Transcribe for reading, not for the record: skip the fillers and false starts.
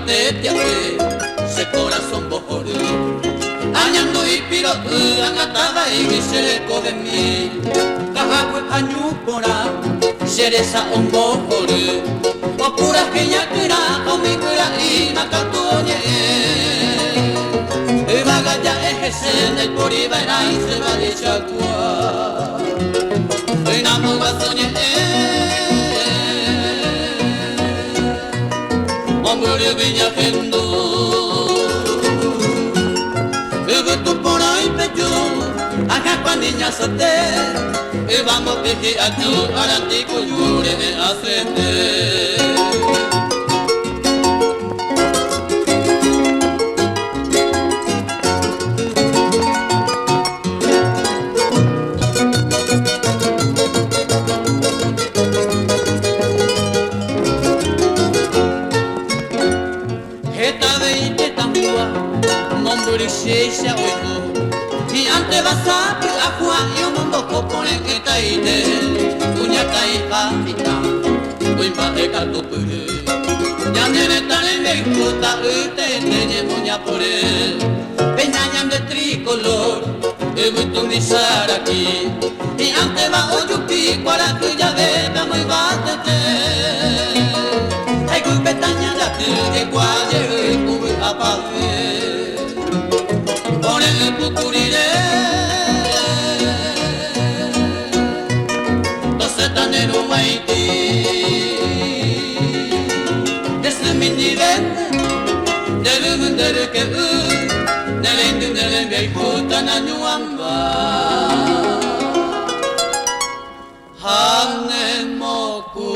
te se corazón bojoro añando y piro agatada y giseko de mí kahakwe anyupora sheresa ombojoro opura que ya kira omikura y nakatoñe evagaya ejesen el poribera y se va de chakua enamogazoñe hombre viña gendo tu por ahí pecho acá cuando niña sote vamos a pedir a tu para ti cuyure hacete y ante basaki akua yo mundo kopone que taite uña kai papita uimba de katupure ya nere tane me gusta ute teñe muña pore peñañan de tricolor ebutu misar aquí y ante va oyupi para que ya vea muy batete ay gubetaña la de guaye ubi apague por el pucurire doce tanero maiti desde mi nivel debe vender que nere viejo tan añuamba hane moku